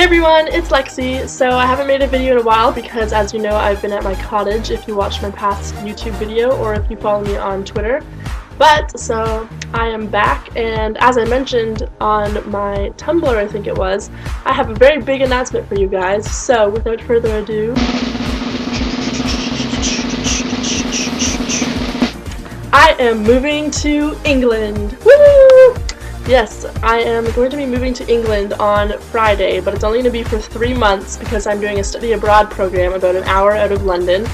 Hey everyone, it's Lexi. So I haven't made a video in a while because, as you know, I've been at my cottage if you watched my past YouTube video or if you follow me on Twitter. So I am back, and as I mentioned on my Tumblr, I think it was, I have a very big announcement for you guys. So without further ado, I am moving to England. Woo! Yes, I am going to be moving to England on Friday, but it's only going to be for 3 months because I'm doing a study abroad program about an hour out of London.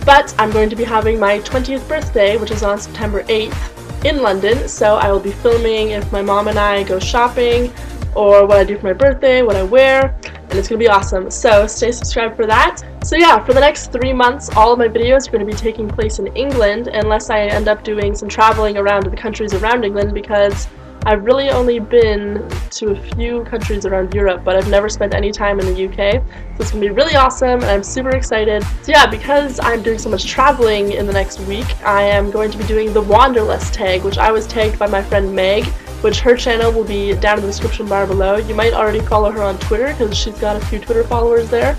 But I'm going to be having my 20th birthday, which is on September 8th, in London, so I will be filming if my mom and I go shopping, or what I do for my birthday, what I wear, and it's going to be awesome. So stay subscribed for that. So yeah, for the next 3 months, all of my videos are going to be taking place in England, unless I end up doing some traveling around to the countries around England, because I've really only been to a few countries around Europe, but I've never spent any time in the UK, so it's going to be really awesome, and I'm super excited. So yeah, because I'm doing so much traveling in the next week, I am going to be doing the Wanderlust tag, which I was tagged by my friend Meg, which her channel will be down in the description bar below. You might already follow her on Twitter, because she's got a few Twitter followers there,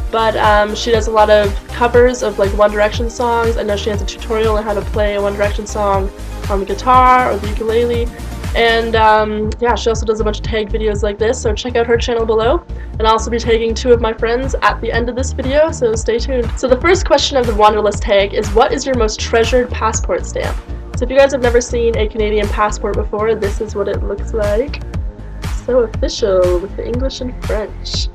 but she does a lot of covers of like One Direction songs. I know she has a tutorial on how to play a One Direction song on the guitar or the ukulele. And yeah, she also does a bunch of tag videos like this, so check out her channel below. And I'll also be tagging 2 of my friends at the end of this video, so stay tuned. So the first question of the Wanderlust tag is, what is your most treasured passport stamp? So if you guys have never seen a Canadian passport before, this is what it looks like. So official with the English and French.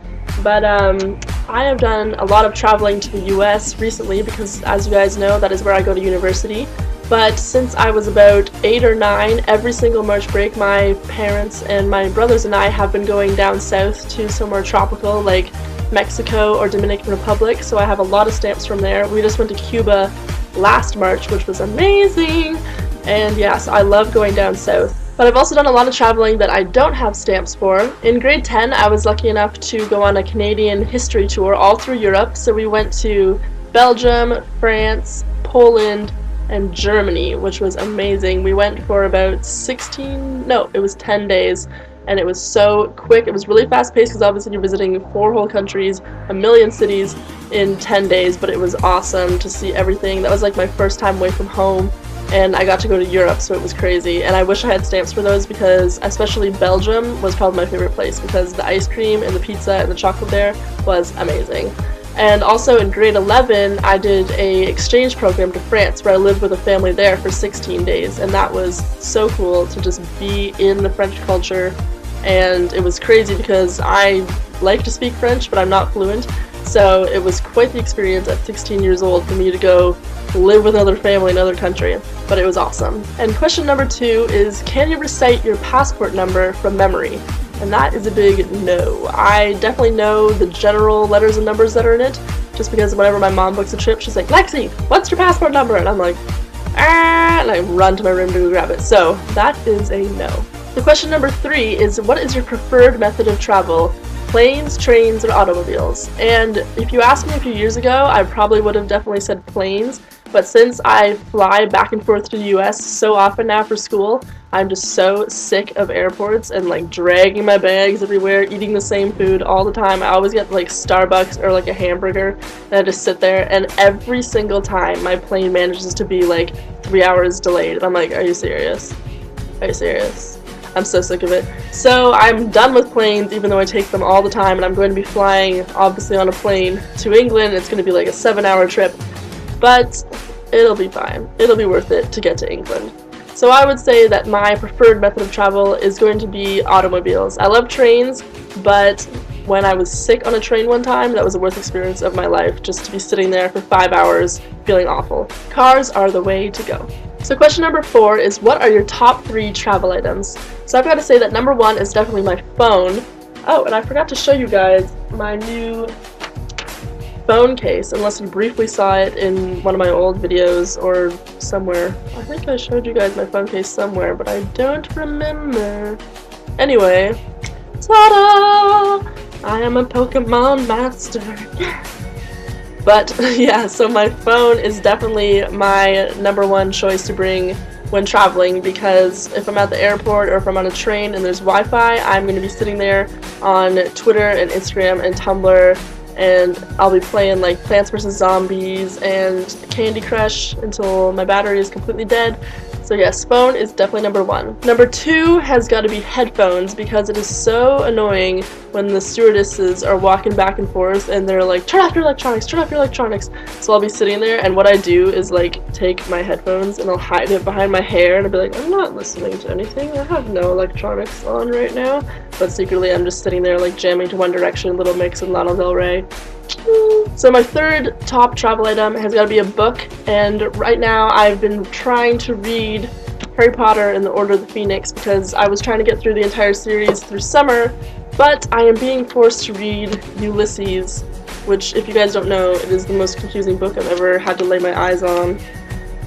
But I have done a lot of traveling to the US recently because, as you guys know, that is where I go to university. But since I was about 8 or 9, every single March break, my parents and my brothers and I have been going down south to somewhere tropical like Mexico or Dominican Republic, so I have a lot of stamps from there. We just went to Cuba last March, which was amazing, and yeah, so I love going down south. But I've also done a lot of traveling that I don't have stamps for. In grade 10, I was lucky enough to go on a Canadian history tour all through Europe, so we went to Belgium, France, Poland, and Germany, which was amazing. We went for about 10 days, and it was so quick. It was really fast paced because obviously you're visiting 4 whole countries, a million cities in 10 days, but it was awesome to see everything. That was like my first time away from home, and I got to go to Europe, so it was crazy. And I wish I had stamps for those because especially Belgium was probably my favorite place because the ice cream and the pizza and the chocolate there was amazing. And also in grade 11, I did a exchange program to France where I lived with a family there for 16 days, and that was so cool to just be in the French culture. And it was crazy because I like to speak French, but I'm not fluent, so it was quite the experience at 16 years old for me to go live with another family in another country, but it was awesome. And question number 2 is, can you recite your passport number from memory? And that is a big no. I definitely know the general letters and numbers that are in it, just because whenever my mom books a trip, she's like, Lexi, what's your passport number? And I'm like, ah, and I run to my room to go grab it. So that is a no. The question number 3 is, what is your preferred method of travel? Planes, trains, or automobiles? And if you asked me a few years ago, I probably would have definitely said planes, but since I fly back and forth to the US so often now for school, I'm just so sick of airports and like dragging my bags everywhere, eating the same food all the time. I always get like Starbucks or like a hamburger, and I just sit there, and every single time my plane manages to be like 3 hours delayed. And I'm like, are you serious? Are you serious? I'm so sick of it. So I'm done with planes, even though I take them all the time, and I'm going to be flying, obviously, on a plane to England. It's going to be like a 7-hour trip, but it'll be fine. It'll be worth it to get to England. So I would say that my preferred method of travel is going to be automobiles. I love trains, but when I was sick on a train one time, that was the worst experience of my life, just to be sitting there for 5 hours feeling awful. Cars are the way to go. So question number 4 is, what are your top 3 travel items? So I've got to say that number 1 is definitely my phone. Oh, and I forgot to show you guys my new phone case, unless you briefly saw it in one of my old videos or somewhere. I think I showed you guys my phone case somewhere, but I don't remember. Anyway, ta-da! I am a Pokemon master. But yeah, so my phone is definitely my number 1 choice to bring when traveling, because if I'm at the airport or if I'm on a train and there's Wi-Fi, I'm going to be sitting there on Twitter and Instagram and Tumblr, and I'll be playing like Plants vs. Zombies and Candy Crush until my battery is completely dead. So yes, phone is definitely number 1. Number 2 has got to be headphones, because it is so annoying when the stewardesses are walking back and forth and they're like, turn off your electronics, turn off your electronics. So I'll be sitting there, and what I do is like take my headphones and I'll hide it behind my hair and I'll be like, I'm not listening to anything, I have no electronics on right now. But secretly I'm just sitting there like jamming to One Direction, Little Mix, and Lana Del Rey. So my third top travel item has got to be a book, and right now I've been trying to read Harry Potter and the Order of the Phoenix, because I was trying to get through the entire series through summer, but I am being forced to read Ulysses, which, if you guys don't know, it is the most confusing book I've ever had to lay my eyes on.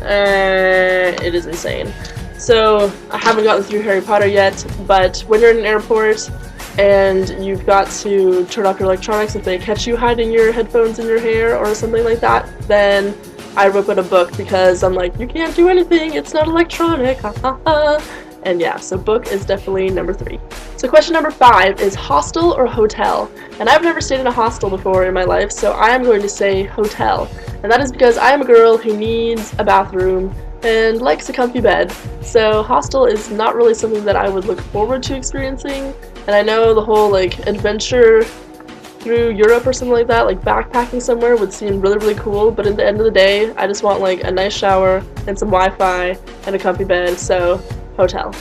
It is insane. So I haven't gotten through Harry Potter yet, but when you're in an airport and you've got to turn off your electronics if they catch you hiding your headphones in your hair or something like that, then I open a book, because I'm like, you can't do anything, it's not electronic, ha ha ha. And yeah, so book is definitely number 3. So question number 5 is hostel or hotel? And I've never stayed in a hostel before in my life, so I am going to say hotel. And that is because I am a girl who needs a bathroom and likes a comfy bed. So hostel is not really something that I would look forward to experiencing. And I know the whole like adventure through Europe or something like that, like backpacking somewhere, would seem really, really cool, but at the end of the day, I just want like a nice shower and some Wi-Fi and a comfy bed, so hotel.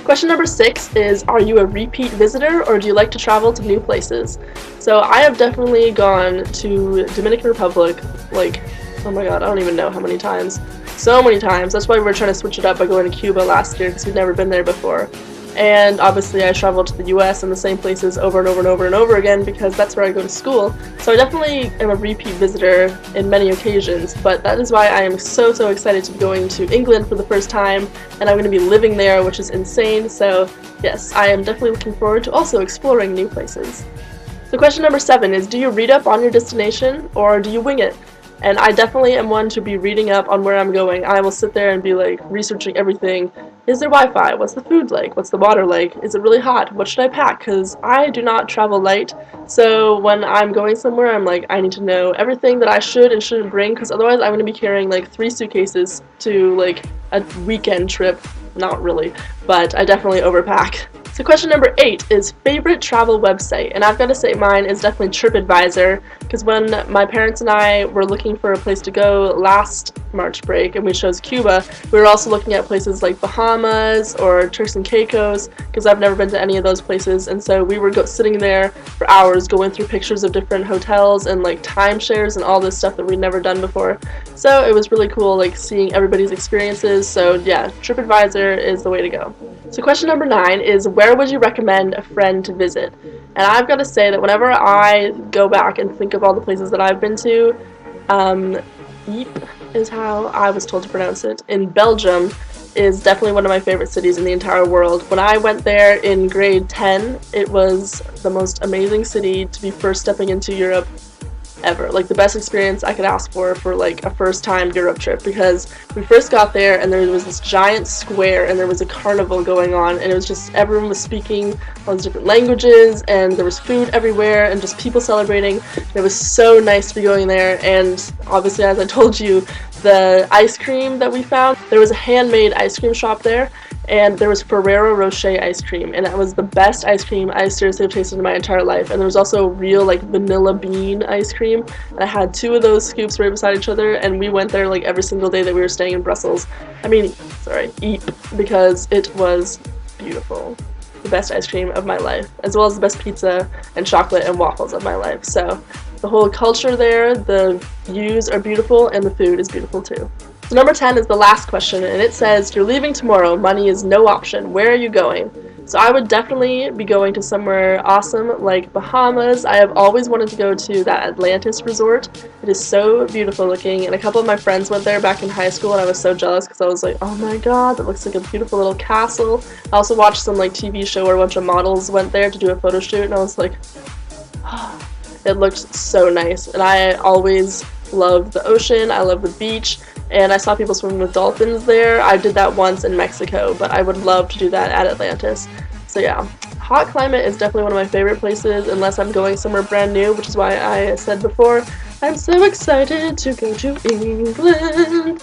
Question number 6 is, are you a repeat visitor, or do you like to travel to new places? So I have definitely gone to Dominican Republic, like, oh my god, I don't even know how many times. So many times. That's why we were trying to switch it up by going to Cuba last year, because we'd never been there before. And obviously I traveled to the US and the same places over and over and over and over again, because that's where I go to school. So I definitely am a repeat visitor in many occasions, but that is why I am so excited to be going to England for the first time, and I'm going to be living there, which is insane. So yes, I am definitely looking forward to also exploring new places. So question number 7 is, do you read up on your destination, or do you wing it? And I definitely am one to be reading up on where I'm going. I will sit there and be like researching everything. Is there Wi-Fi? What's the food like? What's the water like? Is it really hot? What should I pack? Because I do not travel light. So when I'm going somewhere, I'm like, I need to know everything that I should and shouldn't bring, because otherwise I'm going to be carrying like 3 suitcases to like a weekend trip. Not really, but I definitely overpack. So question number 8 is favorite travel website, and I've got to say mine is definitely TripAdvisor, because when my parents and I were looking for a place to go last March break and we chose Cuba, we were also looking at places like Bahamas or Turks and Caicos, because I've never been to any of those places, and so we were sitting there for hours going through pictures of different hotels and like timeshares and all this stuff that we'd never done before. So it was really cool like seeing everybody's experiences. So yeah, TripAdvisor is the way to go. So question number 9 is, where would you recommend a friend to visit? And I've got to say that whenever I go back and think of all the places that I've been to, Ypres is how I was told to pronounce it, in Belgium, is definitely one of my favorite cities in the entire world. When I went there in grade 10, it was the most amazing city to be first stepping into Europe ever. Like the best experience I could ask for like a first time Europe trip, because we first got there and there was this giant square and there was a carnival going on, and it was just, everyone was speaking all these different languages, and there was food everywhere and just people celebrating. It was so nice to be going there. And obviously, as I told you, the ice cream that we found, there was a handmade ice cream shop there, and there was Ferrero Rocher ice cream, and that was the best ice cream I seriously have tasted in my entire life. And there was also real like vanilla bean ice cream, and I had 2 of those scoops right beside each other, and we went there like every single day that we were staying in Brussels. Ypres, because it was beautiful. The best ice cream of my life, as well as the best pizza and chocolate and waffles of my life. So the whole culture there, the views are beautiful, and the food is beautiful too. So number 10 is the last question, and it says, you're leaving tomorrow, money is no option, where are you going? So I would definitely be going to somewhere awesome like Bahamas. I have always wanted to go to that Atlantis resort. It is so beautiful looking, and a couple of my friends went there back in high school, and I was so jealous because I was like, oh my god, that looks like a beautiful little castle. I also watched some like TV show where a bunch of models went there to do a photo shoot, and I was like, oh, it looked so nice. And I always loved the ocean, I love the beach, and I saw people swimming with dolphins there. I did that once in Mexico, but I would love to do that at Atlantis. So yeah, hot climate is definitely one of my favorite places unless I'm going somewhere brand new, which is why I said before, I'm so excited to go to England.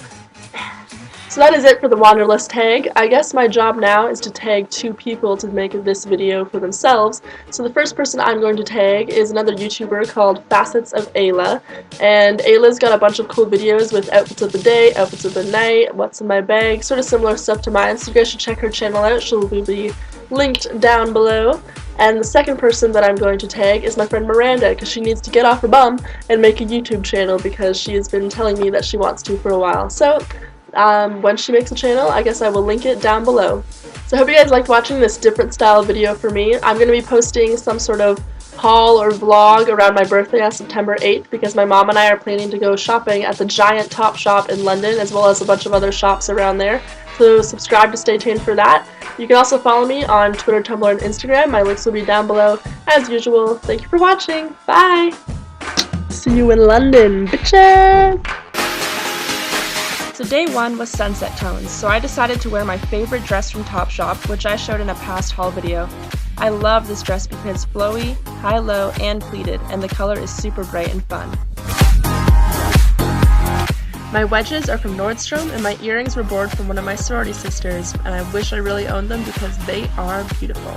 So that is it for the Wanderlust tag. I guess my job now is to tag 2 people to make this video for themselves. So the first person I'm going to tag is another YouTuber called Facets of Ayla. And Ayla's got a bunch of cool videos with outfits of the day, outfits of the night, what's in my bag, sort of similar stuff to mine. So you guys should check her channel out. She'll be linked down below. And the second person that I'm going to tag is my friend Miranda, because she needs to get off her bum and make a YouTube channel because she has been telling me that she wants to for a while. So when she makes a channel, I guess I will link it down below. So I hope you guys liked watching this different style video for me. I'm going to be posting some sort of haul or vlog around my birthday on September 8th because my mom and I are planning to go shopping at the giant Topshop in London, as well as a bunch of other shops around there. So subscribe to stay tuned for that. You can also follow me on Twitter, Tumblr, and Instagram. My links will be down below as usual. Thank you for watching. Bye! See you in London, bitches! So day 1 was sunset tones, so I decided to wear my favorite dress from Topshop, which I showed in a past haul video. I love this dress because it's flowy, high-low, and pleated, and the color is super bright and fun. My wedges are from Nordstrom, and my earrings were borrowed from one of my sorority sisters, and I wish I really owned them because they are beautiful.